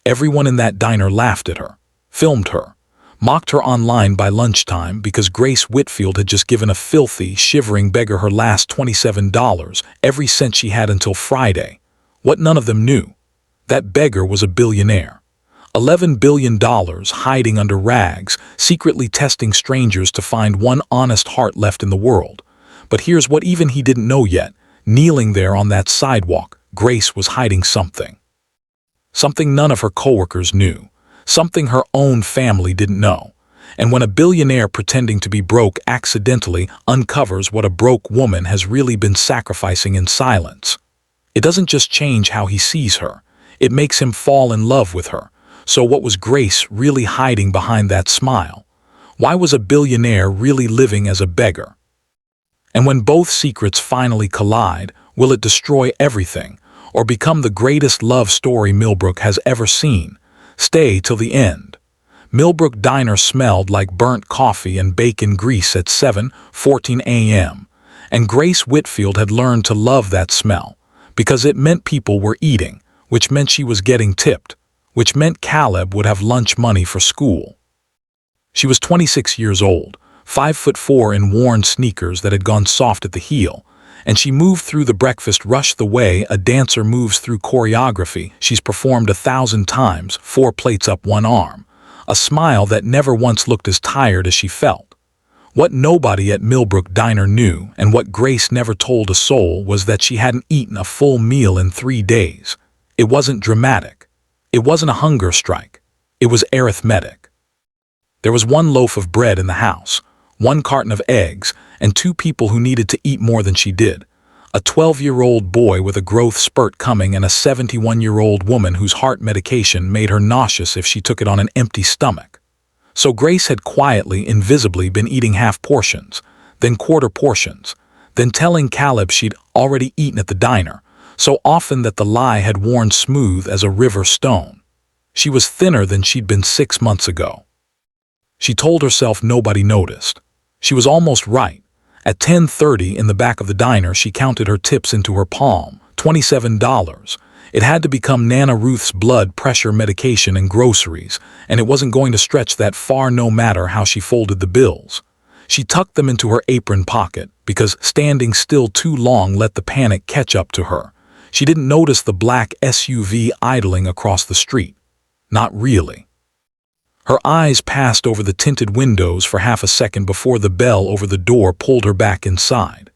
Everyone in that diner laughed at her, filmed her, mocked her online by lunchtime because Grace Whitfield had just given a filthy, shivering beggar her last $27, every cent she had until Friday. What none of them knew: that beggar was a billionaire. $11 billion hiding under rags, secretly testing strangers to find one honest heart left in the world. But here's what even he didn't know yet. Kneeling there on that sidewalk, Grace was hiding something. Something none of her coworkers knew. Something her own family didn't know. And when a billionaire pretending to be broke accidentally uncovers what a broke woman has really been sacrificing in silence, it doesn't just change how he sees her, it makes him fall in love with her. So what was Grace really hiding behind that smile? Why was a billionaire really living as a beggar? And when both secrets finally collide, will it destroy everything, or become the greatest love story Millbrook has ever seen? Stay till the end. Millbrook Diner smelled like burnt coffee and bacon grease at 7:14 a.m., and Grace Whitfield had learned to love that smell, because it meant people were eating, which meant she was getting tipped, which meant Caleb would have lunch money for school. She was 26 years old, 5'4" in worn sneakers that had gone soft at the heel, and she moved through the breakfast rush the way a dancer moves through choreography she's performed 1,000 times, 4 plates up one arm, a smile that never once looked as tired as she felt. What nobody at Millbrook Diner knew, and what Grace never told a soul, was that she hadn't eaten a full meal in 3 days. It wasn't dramatic. It wasn't a hunger strike. It was arithmetic. There was 1 loaf of bread in the house, 1 carton of eggs, and 2 people who needed to eat more than she did. A 12-year-old boy with a growth spurt coming and a 71-year-old woman whose heart medication made her nauseous if she took it on an empty stomach. So Grace had quietly, invisibly been eating half portions, then quarter portions, then telling Caleb she'd already eaten at the diner, so often that the lie had worn smooth as a river stone. She was thinner than she'd been 6 months ago. She told herself nobody noticed. She was almost right. At 10:30 in the back of the diner, she counted her tips into her palm, $27. It had to become Nana Ruth's blood pressure medication and groceries, and it wasn't going to stretch that far no matter how she folded the bills. She tucked them into her apron pocket, because standing still too long let the panic catch up to her. She didn't notice the black SUV idling across the street. Not really. Her eyes passed over the tinted windows for half a second before the bell over the door pulled her back inside.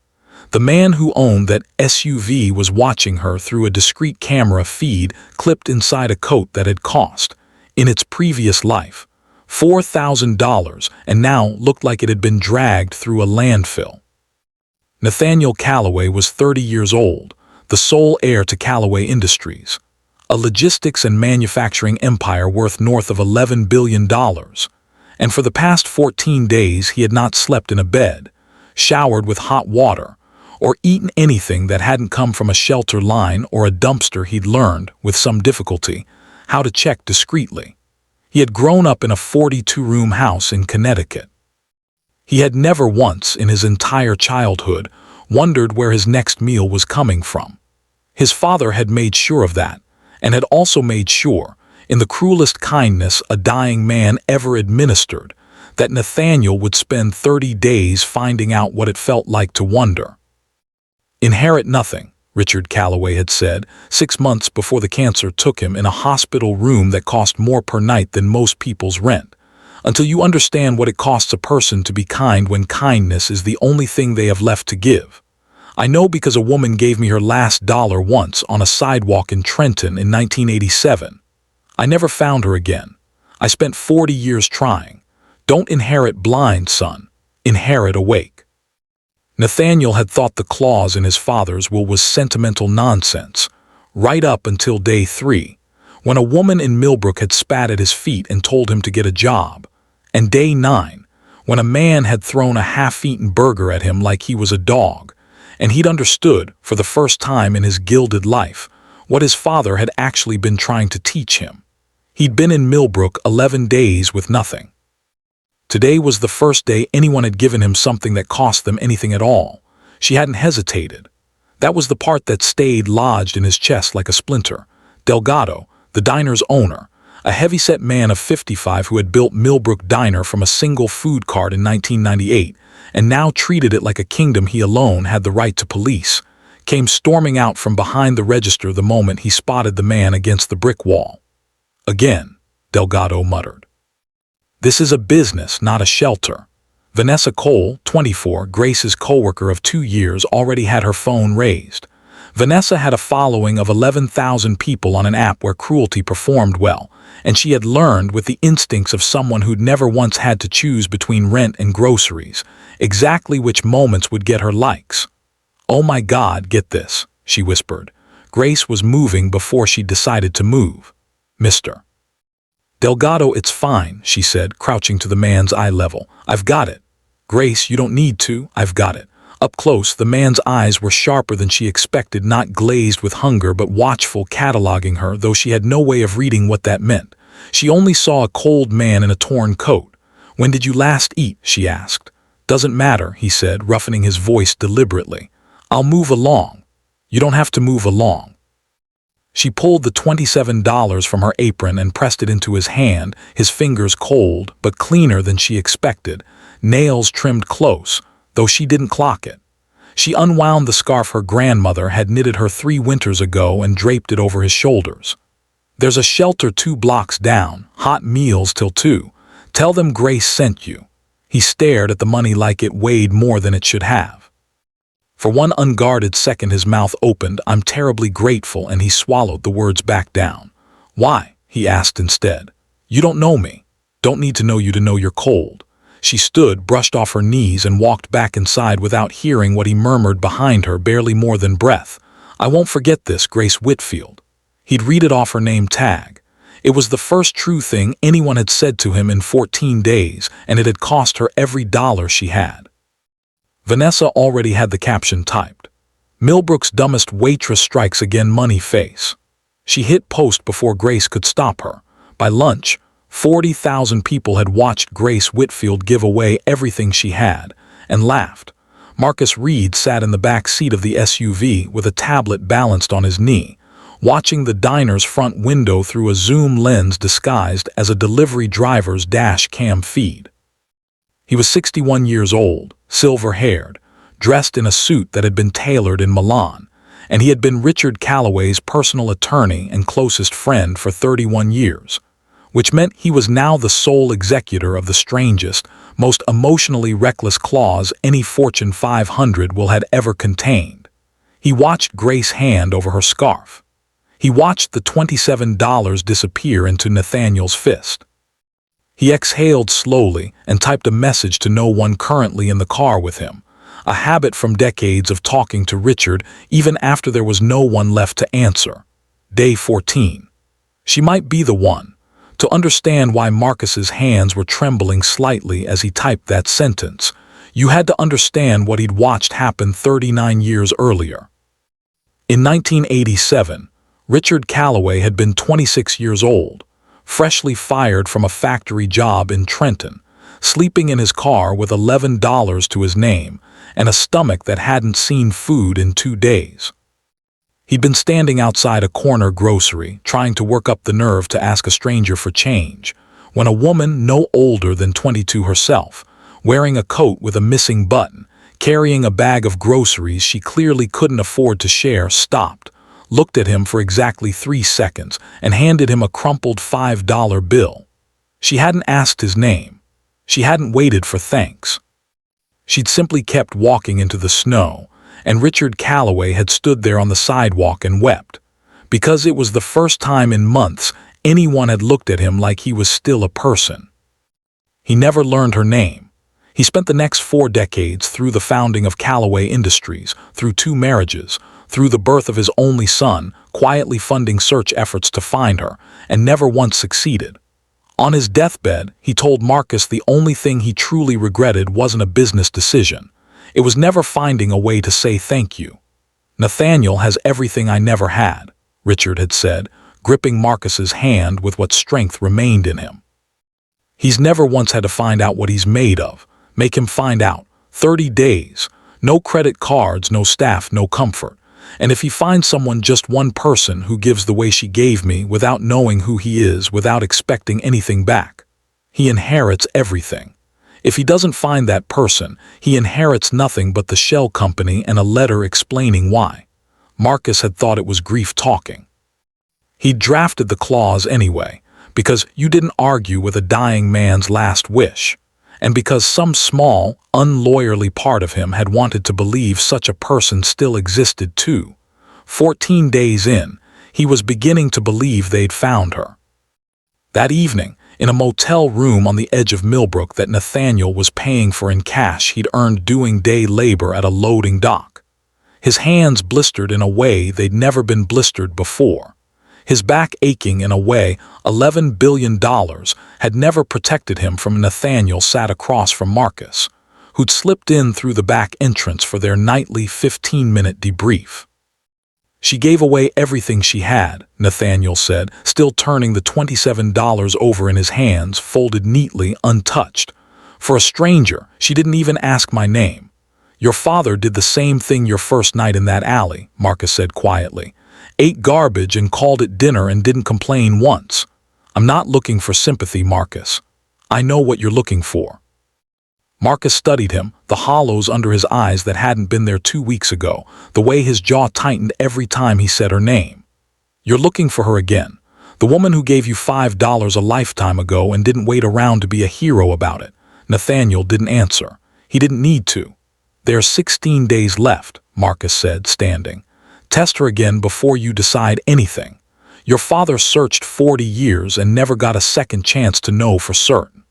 The man who owned that SUV was watching her through a discreet camera feed clipped inside a coat that had cost, in its previous life, $4,000 and now looked like it had been dragged through a landfill. Nathaniel Calloway was 30 years old, the sole heir to Calloway Industries, a logistics and manufacturing empire worth north of $11 billion. And for the past 14 days he had not slept in a bed, showered with hot water, or eaten anything that hadn't come from a shelter line or a dumpster he'd learned, with some difficulty, how to check discreetly. He had grown up in a 42-room house in Connecticut. He had never once in his entire childhood wondered where his next meal was coming from. His father had made sure of that, and had also made sure, in the cruelest kindness a dying man ever administered, that Nathaniel would spend 30 days finding out what it felt like to wonder. "Inherit nothing," Richard Calloway had said, 6 months before the cancer took him, in a hospital room that cost more per night than most people's rent, until you understand what it costs a person to be kind when kindness is the only thing they have left to give. I know because a woman gave me her last dollar once on a sidewalk in Trenton in 1987. I never found her again. I spent 40 years trying. Don't inherit blind, son. Inherit awake. Nathaniel had thought the clause in his father's will was sentimental nonsense, right up until day 3, when a woman in Millbrook had spat at his feet and told him to get a job, and day 9, when a man had thrown a half-eaten burger at him like he was a dog, and he'd understood, for the first time in his gilded life, what his father had actually been trying to teach him. He'd been in Millbrook 11 days with nothing. Today was the first day anyone had given him something that cost them anything at all. She hadn't hesitated. That was the part that stayed lodged in his chest like a splinter. Delgado, the diner's owner, a heavyset man of 55 who had built Millbrook Diner from a single food cart in 1998 and now treated it like a kingdom he alone had the right to police, came storming out from behind the register the moment he spotted the man against the brick wall. "Again," Delgado muttered. "This is a business, not a shelter." Vanessa Cole, 24, Grace's coworker of 2 years, already had her phone raised. Vanessa had a following of 11,000 people on an app where cruelty performed well, and she had learned with the instincts of someone who'd never once had to choose between rent and groceries, exactly which moments would get her likes. "Oh my God, get this," she whispered. Grace was moving before she decided to move. "Mr. Delgado, it's fine," she said, crouching to the man's eye level. "I've got it." "Grace, you don't need to. I've got it." Up close, the man's eyes were sharper than she expected, not glazed with hunger but watchful, cataloging her, though she had no way of reading what that meant. She only saw a cold man in a torn coat. "When did you last eat?" she asked. "Doesn't matter," he said, roughening his voice deliberately. "I'll move along." "You don't have to move along." She pulled the $27 from her apron and pressed it into his hand, his fingers cold but cleaner than she expected, nails trimmed close, though she didn't clock it. She unwound the scarf her grandmother had knitted her 3 winters ago and draped it over his shoulders. "There's a shelter 2 blocks down, hot meals till 2. Tell them Grace sent you." He stared at the money like it weighed more than it should have. For one unguarded second his mouth opened. "I'm terribly grateful," and he swallowed the words back down. "Why?" he asked instead. "You don't know me. Don't need to know you to know you're cold." She stood, brushed off her knees, and walked back inside without hearing what he murmured behind her, barely more than breath. "I won't forget this, Grace Whitfield." He'd read it off her name tag. It was the first true thing anyone had said to him in 14 days, and it had cost her every dollar she had. Vanessa already had the caption typed. "Millbrook's dumbest waitress strikes again, money face." She hit post before Grace could stop her. By lunch, 40,000 people had watched Grace Whitfield give away everything she had, and laughed. Marcus Reed sat in the back seat of the SUV with a tablet balanced on his knee, watching the diner's front window through a zoom lens disguised as a delivery driver's dash cam feed. He was 61 years old, silver-haired, dressed in a suit that had been tailored in Milan, and he had been Richard Calloway's personal attorney and closest friend for 31 years, which meant he was now the sole executor of the strangest, most emotionally reckless clause any Fortune 500 will had ever contained. He watched Grace hand over her scarf. He watched the $27 disappear into Nathaniel's fist. He exhaled slowly and typed a message to no one currently in the car with him, a habit from decades of talking to Richard even after there was no one left to answer. Day 14. She might be the one. To understand why Marcus's hands were trembling slightly as he typed that sentence, you had to understand what he'd watched happen 39 years earlier. In 1987, Richard Calloway had been 26 years old, freshly fired from a factory job in Trenton, sleeping in his car with $11 to his name and a stomach that hadn't seen food in 2 days. He'd been standing outside a corner grocery, trying to work up the nerve to ask a stranger for change, when a woman no older than 22 herself, wearing a coat with a missing button, carrying a bag of groceries she clearly couldn't afford to share, stopped, looked at him for exactly 3 seconds, and handed him a crumpled $5 bill. She hadn't asked his name. She hadn't waited for thanks. She'd simply kept walking into the snow, and Richard Calloway had stood there on the sidewalk and wept, because it was the first time in months anyone had looked at him like he was still a person. He never learned her name. He spent the next 4 decades through the founding of Calloway Industries, through 2 marriages, through the birth of his only son, quietly funding search efforts to find her, and never once succeeded. On his deathbed, he told Marcus the only thing he truly regretted wasn't a business decision. It was never finding a way to say thank you. "Nathaniel has everything I never had," Richard had said, gripping Marcus's hand with what strength remained in him. "He's never once had to find out what he's made of. Make him find out. 30 days. No credit cards, no staff, no comfort. And if he finds someone, just one person, who gives the way she gave me without knowing who he is, without expecting anything back, he inherits everything. If he doesn't find that person, he inherits nothing but the shell company and a letter explaining why. Marcus had thought it was grief talking. He'd drafted the clause anyway, because you didn't argue with a dying man's last wish, and because some small, unlawyerly part of him had wanted to believe such a person still existed too. 14 days in, he was beginning to believe they'd found her. That evening, in a motel room on the edge of Millbrook that Nathaniel was paying for in cash he'd earned doing day labor at a loading dock. His hands blistered in a way they'd never been blistered before. His back aching in a way $11 billion had never protected him from. Nathaniel sat across from Marcus, who'd slipped in through the back entrance for their nightly 15-minute debrief. She gave away everything she had, Nathaniel said, still turning the $27 over in his hands, folded neatly, untouched. For a stranger, she didn't even ask my name. Your father did the same thing your first night in that alley, Marcus said quietly. Ate garbage and called it dinner and didn't complain once. I'm not looking for sympathy, Marcus. I know what you're looking for. Marcus studied him, the hollows under his eyes that hadn't been there 2 weeks ago, the way his jaw tightened every time he said her name. You're looking for her again. The woman who gave you $5 a lifetime ago and didn't wait around to be a hero about it. Nathaniel didn't answer. He didn't need to. There's 16 days left, Marcus said, standing. Test her again before you decide anything. Your father searched 40 years and never got a second chance to know for certain.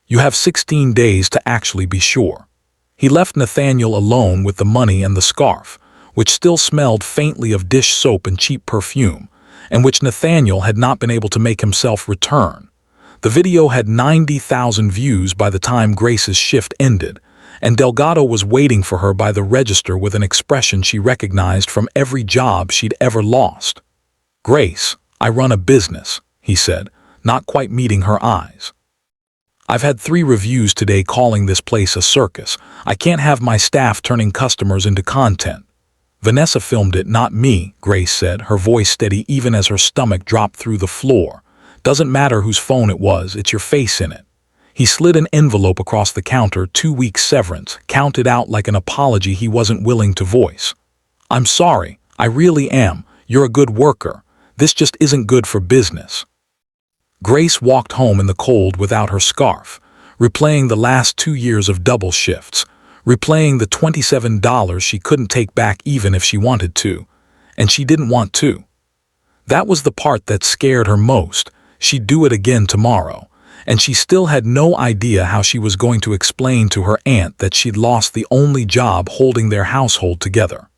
You have 16 days to actually be sure. He left Nathaniel alone with the money and the scarf, which still smelled faintly of dish soap and cheap perfume, and which Nathaniel had not been able to make himself return. The video had 90,000 views by the time Grace's shift ended, and Delgado was waiting for her by the register with an expression she recognized from every job she'd ever lost. Grace, I run a business, he said, not quite meeting her eyes. I've had 3 reviews today calling this place a circus. I can't have my staff turning customers into content. Vanessa filmed it, not me, Grace said, her voice steady even as her stomach dropped through the floor. Doesn't matter whose phone it was, it's your face in it. He slid an envelope across the counter, 2 weeks severance, counted out like an apology he wasn't willing to voice. I'm sorry, I really am. You're a good worker. This just isn't good for business. Grace walked home in the cold without her scarf, replaying the last 2 years of double shifts, replaying the $27 she couldn't take back even if she wanted to, and she didn't want to. That was the part that scared her most. She'd do it again tomorrow, and she still had no idea how she was going to explain to her aunt that she'd lost the only job holding their household together.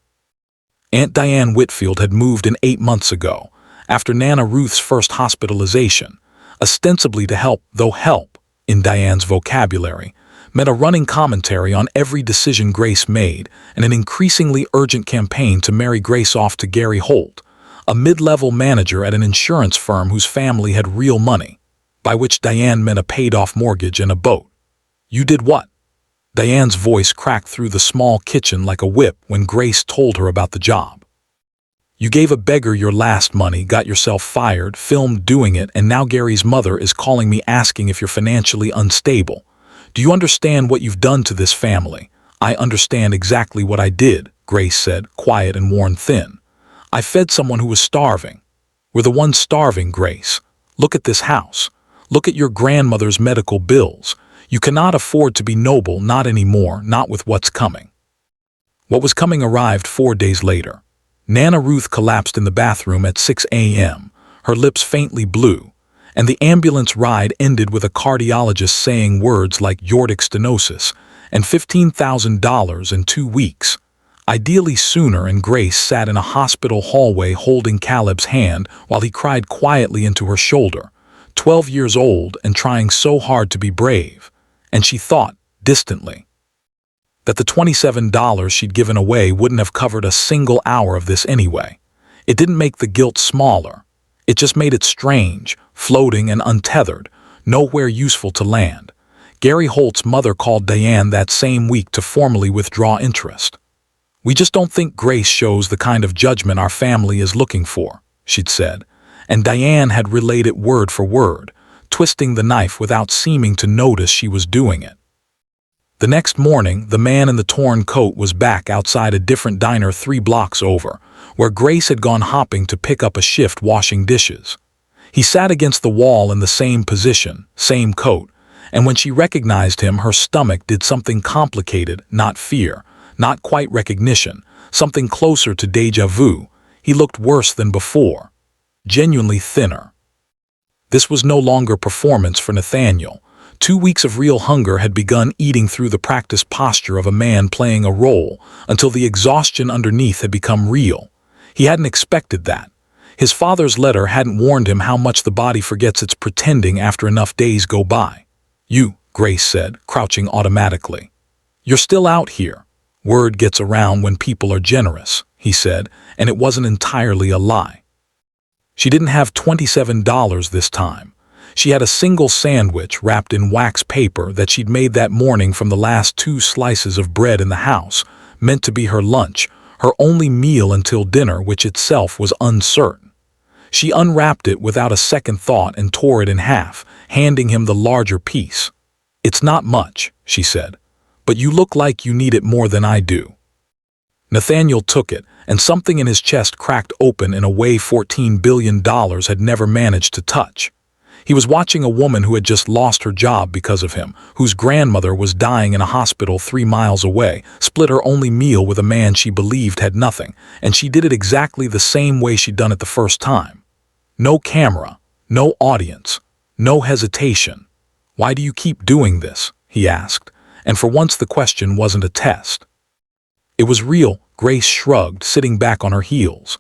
Aunt Diane Whitfield had moved in 8 months ago, after Nana Ruth's first hospitalization, ostensibly to help, though help, in Diane's vocabulary, meant a running commentary on every decision Grace made and an increasingly urgent campaign to marry Grace off to Gary Holt, a mid-level manager at an insurance firm whose family had real money, by which Diane meant a paid-off mortgage and a boat. You did what? Diane's voice cracked through the small kitchen like a whip when Grace told her about the job. You gave a beggar your last money, got yourself fired, filmed doing it, and now Gary's mother is calling me asking if you're financially unstable. Do you understand what you've done to this family? I understand exactly what I did, Grace said, quiet and worn thin. I fed someone who was starving. We're the ones starving, Grace. Look at this house. Look at your grandmother's medical bills. You cannot afford to be noble, not anymore, not with what's coming. What was coming arrived 4 days later. Nana Ruth collapsed in the bathroom at 6 a.m., her lips faintly blue, and the ambulance ride ended with a cardiologist saying words like aortic stenosis and $15,000 in 2 weeks. Ideally sooner, and Grace sat in a hospital hallway holding Caleb's hand while he cried quietly into her shoulder, 12 years old and trying so hard to be brave, and she thought, distantly, that the $27 she'd given away wouldn't have covered a single hour of this anyway. It didn't make the guilt smaller. It just made it strange, floating and untethered, nowhere useful to land. Gary Holt's mother called Diane that same week to formally withdraw interest. "We just don't think Grace shows the kind of judgment our family is looking for," she'd said, and Diane had relayed it word for word, twisting the knife without seeming to notice she was doing it. The next morning, the man in the torn coat was back outside a different diner 3 blocks over, where Grace had gone hopping to pick up a shift washing dishes. He sat against the wall in the same position, same coat, and when she recognized him, her stomach did something complicated, not fear, not quite recognition, something closer to déjà vu. He looked worse than before, genuinely thinner. This was no longer performance for Nathaniel. 2 weeks of real hunger had begun eating through the practiced posture of a man playing a role until the exhaustion underneath had become real. He hadn't expected that. His father's letter hadn't warned him how much the body forgets its pretending after enough days go by. "You," Grace said, crouching automatically. "You're still out here." "Word gets around when people are generous," he said, and it wasn't entirely a lie. She didn't have $27 this time. She had a single sandwich wrapped in wax paper that she'd made that morning from the last 2 slices of bread in the house, meant to be her lunch, her only meal until dinner, which itself was uncertain. She unwrapped it without a second thought and tore it in half, handing him the larger piece. "It's not much," she said, "but you look like you need it more than I do." Nathaniel took it, and something in his chest cracked open in a way $14 billion had never managed to touch. He was watching a woman who had just lost her job because of him, whose grandmother was dying in a hospital 3 miles away, split her only meal with a man she believed had nothing, and she did it exactly the same way she'd done it the first time. No camera, no audience, no hesitation. "Why do you keep doing this?" he asked, and for once the question wasn't a test. It was real. Grace shrugged, sitting back on her heels.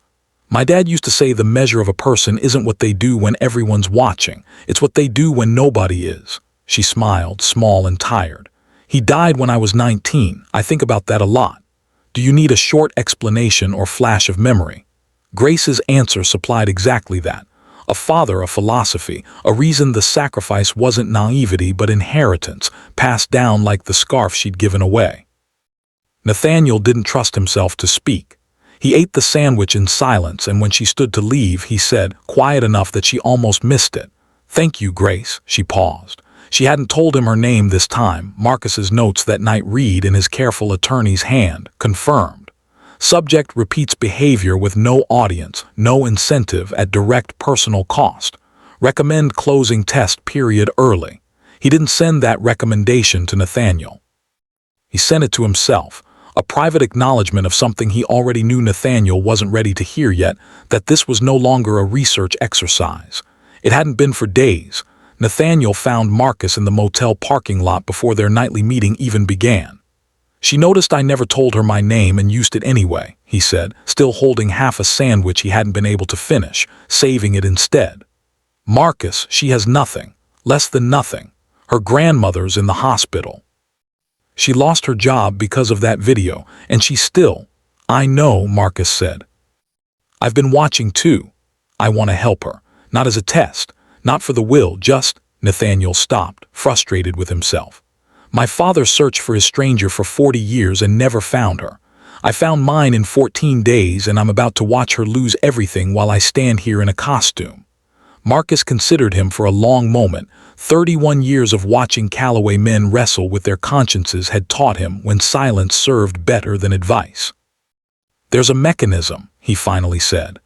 "My dad used to say the measure of a person isn't what they do when everyone's watching, it's what they do when nobody is." She smiled, small and tired. "He died when I was 19. I think about that a lot. Do you need a short explanation or flash of memory?" Grace's answer supplied exactly that. A father, a philosophy, a reason the sacrifice wasn't naivety but inheritance, passed down like the scarf she'd given away. Nathaniel didn't trust himself to speak. He ate the sandwich in silence, and when she stood to leave, he said, quiet enough that she almost missed it, "Thank you, Grace." She paused. She hadn't told him her name this time. Marcus's notes that night read in his careful attorney's hand, confirmed. Subject repeats behavior with no audience, no incentive, at direct personal cost. Recommend closing test period early. He didn't send that recommendation to Nathaniel. He sent it to himself. A private acknowledgement of something he already knew Nathaniel wasn't ready to hear yet, that this was no longer a research exercise. It hadn't been for days. Nathaniel found Marcus in the motel parking lot before their nightly meeting even began. "She noticed I never told her my name and used it anyway," he said, still holding half a sandwich he hadn't been able to finish, saving it instead. "Marcus, she has nothing, less than nothing. Her grandmother's in the hospital. She lost her job because of that video, and she still—" "I know," Marcus said. "I've been watching too. I want to help her. Not as a test, not for the will, just—" Nathaniel stopped, frustrated with himself. "My father searched for his stranger for 40 years and never found her. I found mine in 14 days, and I'm about to watch her lose everything while I stand here in a costume." Marcus considered him for a long moment. 31 years of watching Calloway men wrestle with their consciences had taught him when silence served better than advice. "There's a mechanism," he finally said.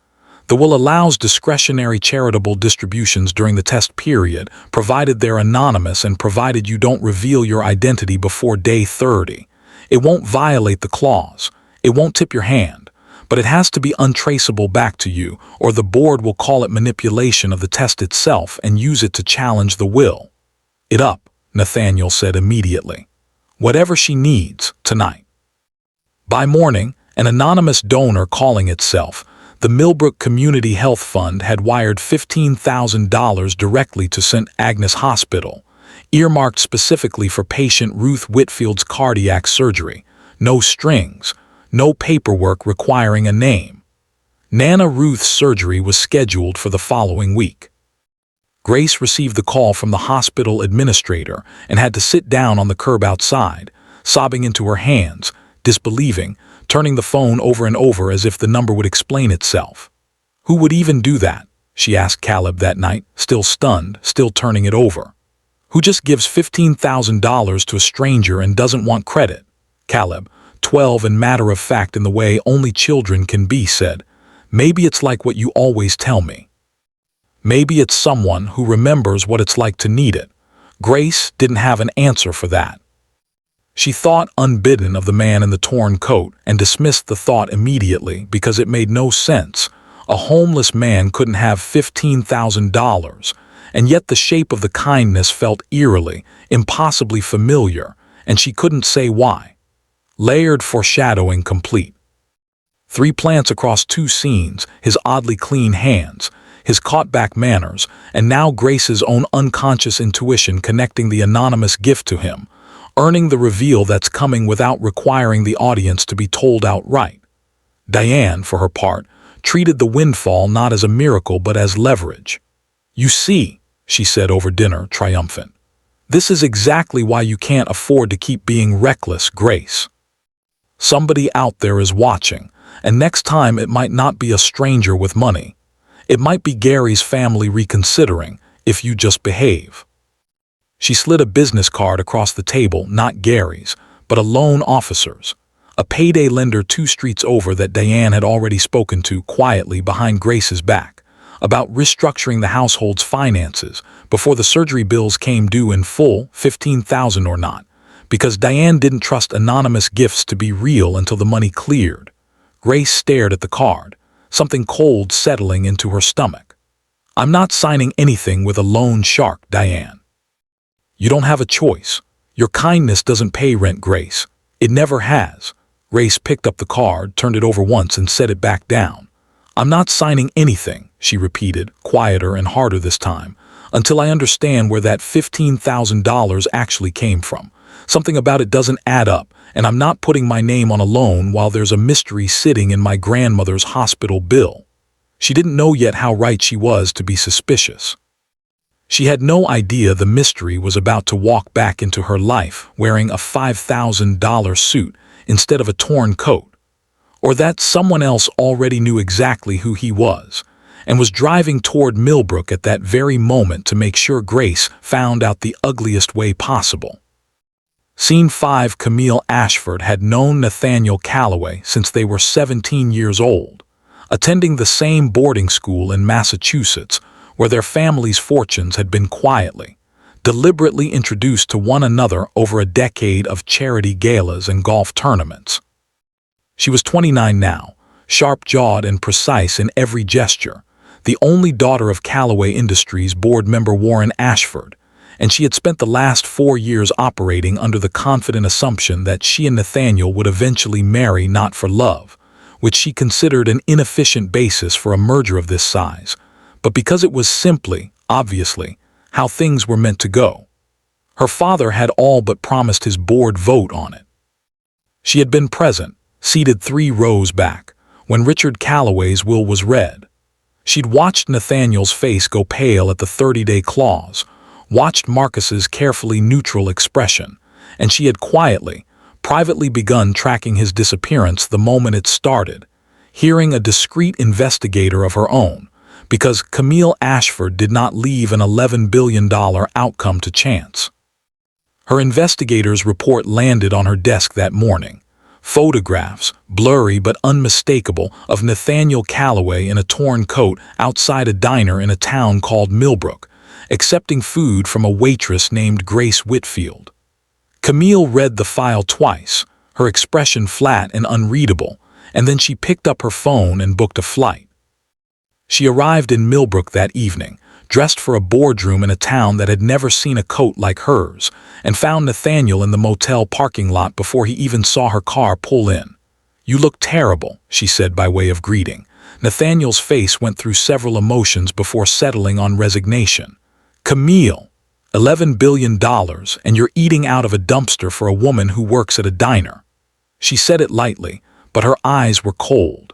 "The will allows discretionary charitable distributions during the test period, provided they're anonymous and provided you don't reveal your identity before day 30. It won't violate the clause. It won't tip your hand. But it has to be untraceable back to you, or the board will call it manipulation of the test itself and use it to challenge the will." "It up," Nathaniel said immediately. "Whatever she needs, tonight." By morning, an anonymous donor calling itself the Millbrook Community Health Fund had wired $15,000 directly to St. Agnes Hospital, earmarked specifically for patient Ruth Whitfield's cardiac surgery. No strings. No paperwork requiring a name. Nana Ruth's surgery was scheduled for the following week. Grace received the call from the hospital administrator and had to sit down on the curb outside, sobbing into her hands, disbelieving, turning the phone over and over as if the number would explain itself. "Who would even do that?" she asked Caleb that night, still stunned, still turning it over. "Who just gives $15,000 to a stranger and doesn't want credit?" Caleb, 12 and matter-of-fact in the way only children can be, said, "Maybe it's like what you always tell me. Maybe it's someone who remembers what it's like to need it." Grace didn't have an answer for that. She thought unbidden of the man in the torn coat and dismissed the thought immediately because it made no sense. A homeless man couldn't have $15,000, and yet the shape of the kindness felt eerily, impossibly familiar, and she couldn't say why. Layered foreshadowing complete. 3 plants across 2 scenes, his oddly clean hands, his caught-back manners, and now Grace's own unconscious intuition connecting the anonymous gift to him, earning the reveal that's coming without requiring the audience to be told outright. Diane, for her part, treated the windfall not as a miracle but as leverage. "You see," she said over dinner, triumphant. "This is exactly why you can't afford to keep being reckless, Grace. Somebody out there is watching, and next time it might not be a stranger with money. It might be Gary's family reconsidering, if you just behave." She slid a business card across the table, not Gary's, but a loan officer's, a payday lender 2 streets over that Diane had already spoken to quietly behind Grace's back, about restructuring the household's finances before the surgery bills came due in full, $15,000 or not, because Diane didn't trust anonymous gifts to be real until the money cleared. Grace stared at the card, something cold settling into her stomach. "I'm not signing anything with a loan shark, Diane." "You don't have a choice. Your kindness doesn't pay rent, Grace. It never has." Grace picked up the card, turned it over once, and set it back down. "I'm not signing anything," she repeated, quieter and harder this time, "until I understand where that $15,000 actually came from. Something about it doesn't add up, and I'm not putting my name on a loan while there's a mystery sitting in my grandmother's hospital bill." She didn't know yet how right she was to be suspicious. She had no idea the mystery was about to walk back into her life wearing a $5,000 suit instead of a torn coat, or that someone else already knew exactly who he was and was driving toward Millbrook at that very moment to make sure Grace found out the ugliest way possible. Scene 5. Camille Ashford had known Nathaniel Calloway since they were 17 years old, attending the same boarding school in Massachusetts where their family's fortunes had been quietly, deliberately introduced to one another over a decade of charity galas and golf tournaments. She was 29 now, sharp-jawed and precise in every gesture, the only daughter of Calloway Industries board member Warren Ashford, and she had spent the last 4 years operating under the confident assumption that she and Nathaniel would eventually marry not for love, which she considered an inefficient basis for a merger of this size, but because it was simply, obviously, how things were meant to go. Her father had all but promised his board vote on it. She had been present, seated 3 rows back, when Richard Calloway's will was read. She'd watched Nathaniel's face go pale at the 30-day clause, watched Marcus's carefully neutral expression, and she had quietly, privately begun tracking his disappearance the moment it started, hearing a discreet investigator of her own, because Camille Ashford did not leave an $11 billion outcome to chance. Her investigator's report landed on her desk that morning. Photographs, blurry but unmistakable, of Nathaniel Calloway in a torn coat outside a diner in a town called Millbrook, accepting food from a waitress named Grace Whitfield. Camille read the file twice, her expression flat and unreadable, and then she picked up her phone and booked a flight. She arrived in Millbrook that evening, dressed for a boardroom in a town that had never seen a coat like hers, and found Nathaniel in the motel parking lot before he even saw her car pull in. "You look terrible," she said by way of greeting. Nathaniel's face went through several emotions before settling on resignation. "Camille, $11 billion, and you're eating out of a dumpster for a woman who works at a diner." She said it lightly, but her eyes were cold.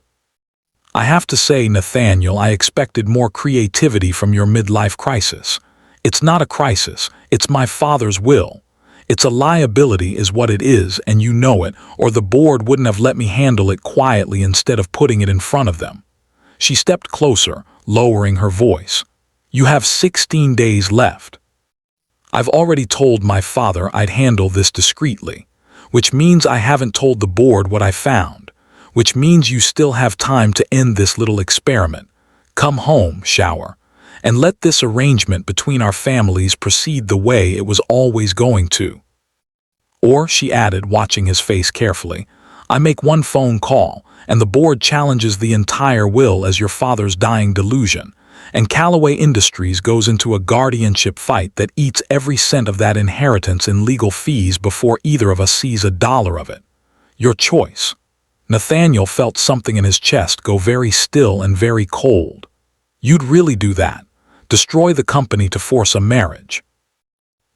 "I have to say, Nathaniel, I expected more creativity from your midlife crisis. It's not a crisis, it's my father's will. It's a liability is what it is, and you know it, or the board wouldn't have let me handle it quietly instead of putting it in front of them. She stepped closer, lowering her voice. You have 16 days left. I've already told my father I'd handle this discreetly, which means I haven't told the board what I found, which means you still have time to end this little experiment. Come home, shower, and let this arrangement between our families proceed the way it was always going to. Or, she added, watching his face carefully, I make one phone call, and the board challenges the entire will as your father's dying delusion, and Calloway Industries goes into a guardianship fight that eats every cent of that inheritance in legal fees before either of us sees a dollar of it. Your choice. Nathaniel felt something in his chest go very still and very cold. You'd really do that? Destroy the company to force a marriage?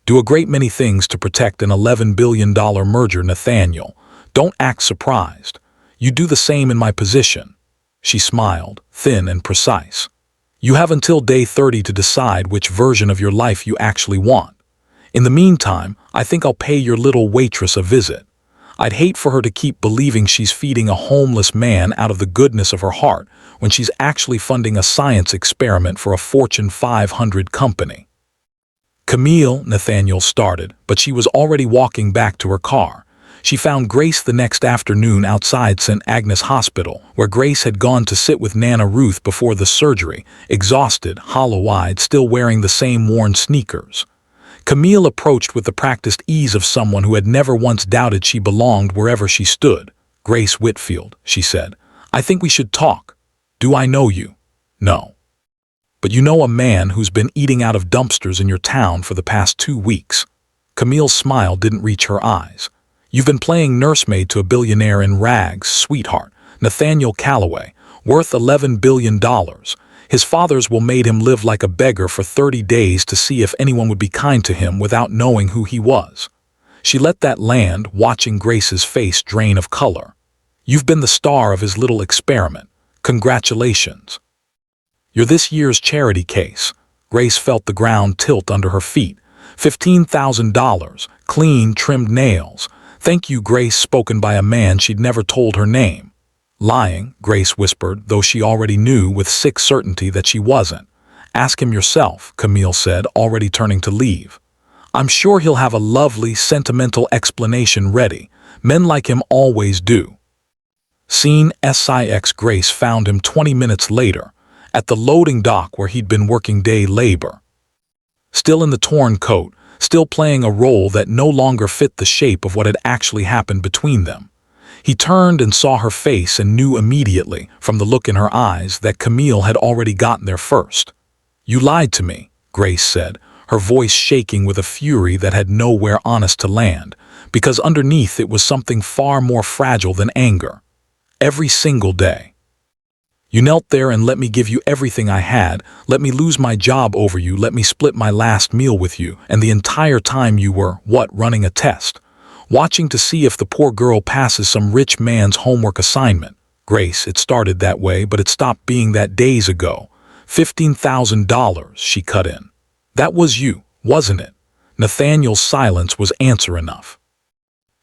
Do a great many things to protect an $11 billion merger, Nathaniel. Don't act surprised. You do the same in my position. She smiled, thin and precise. You have until day 30 to decide which version of your life you actually want. In the meantime, I think I'll pay your little waitress a visit. I'd hate for her to keep believing she's feeding a homeless man out of the goodness of her heart when she's actually funding a science experiment for a Fortune 500 company. Camille, Nathaniel started, but she was already walking back to her car. She found Grace the next afternoon outside St. Agnes Hospital, where Grace had gone to sit with Nana Ruth before the surgery, exhausted, hollow-eyed, still wearing the same worn sneakers. Camille approached with the practiced ease of someone who had never once doubted she belonged wherever she stood. Grace Whitfield, she said, I think we should talk. Do I know you? No. But you know a man who's been eating out of dumpsters in your town for the past 2 weeks. Camille's smile didn't reach her eyes. You've been playing nursemaid to a billionaire in rags, sweetheart, Nathaniel Calloway, worth $11 billion. His fathers will made him live like a beggar for 30 days to see if anyone would be kind to him without knowing who he was. She let that land, watching Grace's face drain of color. You've been the star of his little experiment. Congratulations. You're this year's charity case. Grace felt the ground tilt under her feet. $15,000, clean, trimmed nails. Thank you, Grace, spoken by a man she'd never told her name. Lying, Grace whispered, though she already knew with sick certainty that she wasn't. Ask him yourself, Camille said, already turning to leave. I'm sure he'll have a lovely, sentimental explanation ready. Men like him always do. Scene SIX. Grace found him 20 minutes later, at the loading dock where he'd been working day labor. Still in the torn coat, still playing a role that no longer fit the shape of what had actually happened between them. He turned and saw her face and knew immediately, from the look in her eyes, that Camille had already gotten there first. You lied to me, Grace said, her voice shaking with a fury that had nowhere honest to land, because underneath it was something far more fragile than anger. Every single day. You knelt there and let me give you everything I had, let me lose my job over you, let me split my last meal with you, and the entire time you were, running a test. Watching to see if the poor girl passes some rich man's homework assignment. Grace, it started that way, but it stopped being that days ago. $15,000, she cut in. That was you, wasn't it? Nathaniel's silence was answer enough.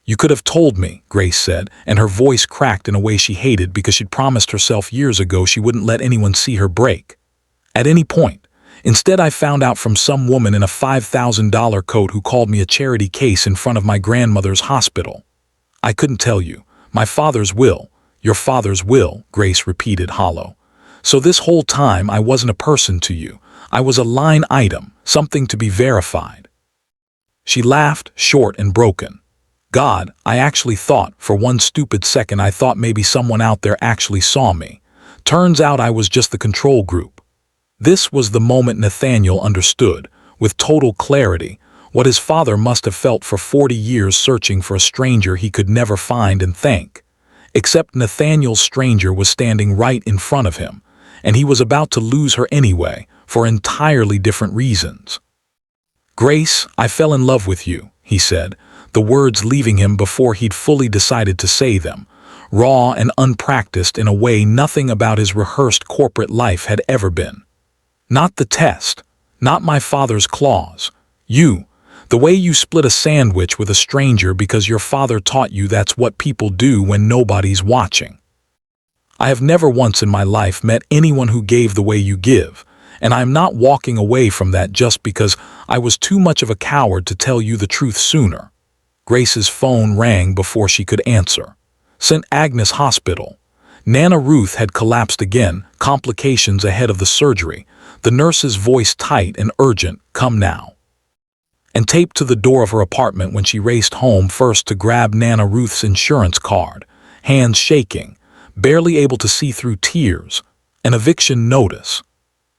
You could have told me, Grace said, and her voice cracked in a way she hated because she'd promised herself years ago she wouldn't let anyone see her break. At any point. Instead, I found out from some woman in a $5,000 coat who called me a charity case in front of my grandmother's hospital. I couldn't tell you. My father's will. Your father's will, Grace repeated hollow. So this whole time I wasn't a person to you. I was a line item, something to be verified. She laughed, short and broken. God, I actually thought, for one stupid second I thought maybe someone out there actually saw me. Turns out I was just the control group. This was the moment Nathaniel understood, with total clarity, what his father must have felt for 40 years searching for a stranger he could never find and thank. Except Nathaniel's stranger was standing right in front of him, and he was about to lose her anyway, for entirely different reasons. Grace, I fell in love with you, he said, the words leaving him before he'd fully decided to say them, raw and unpracticed in a way nothing about his rehearsed corporate life had ever been. Not the test, not my father's claws. You, The way you split a sandwich with a stranger because your father taught you that's what people do when nobody's watching. I have never once in my life met anyone who gave the way you give, and I'm not walking away from that just because I was too much of a coward to tell you the truth sooner. Grace's phone rang before she could answer. St. Agnes Hospital. Nana Ruth had collapsed again, complications ahead of the surgery. The nurse's voice tight and urgent, "Come now." And taped to the door of her apartment when she raced home first to grab Nana Ruth's insurance card, hands shaking, barely able to see through tears, an eviction notice.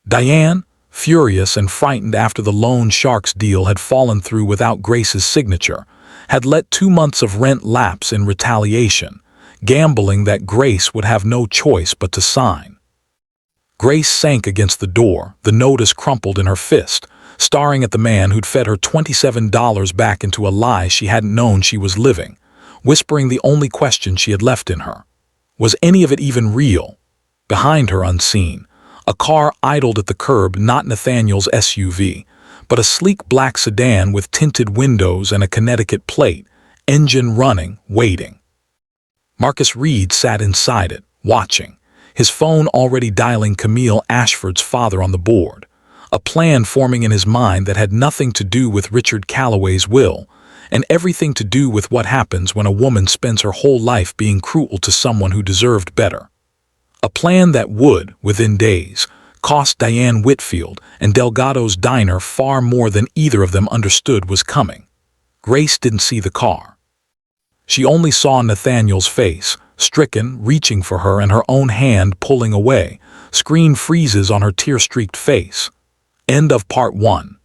Diane, furious and frightened after the loan sharks deal had fallen through without Grace's signature, had let 2 months of rent lapse in retaliation, gambling that Grace would have no choice but to sign. Grace sank against the door, the notice crumpled in her fist, staring at the man who'd fed her $27 back into a lie she hadn't known she was living, whispering the only question she had left in her. Was any of it even real? Behind her, unseen, a car idled at the curb, not Nathaniel's SUV, but a sleek black sedan with tinted windows and a Connecticut plate, engine running, waiting. Marcus Reed sat inside it, watching, his phone already dialing Camille Ashford's father on the board, a plan forming in his mind that had nothing to do with Richard Calloway's will, and everything to do with what happens when a woman spends her whole life being cruel to someone who deserved better. A plan that would, within days, cost Diane Whitfield and Delgado's diner far more than either of them understood was coming. Grace didn't see the car. She only saw Nathaniel's face, stricken, reaching for her and her own hand pulling away. Screen freezes on her tear-streaked face. End of part 1.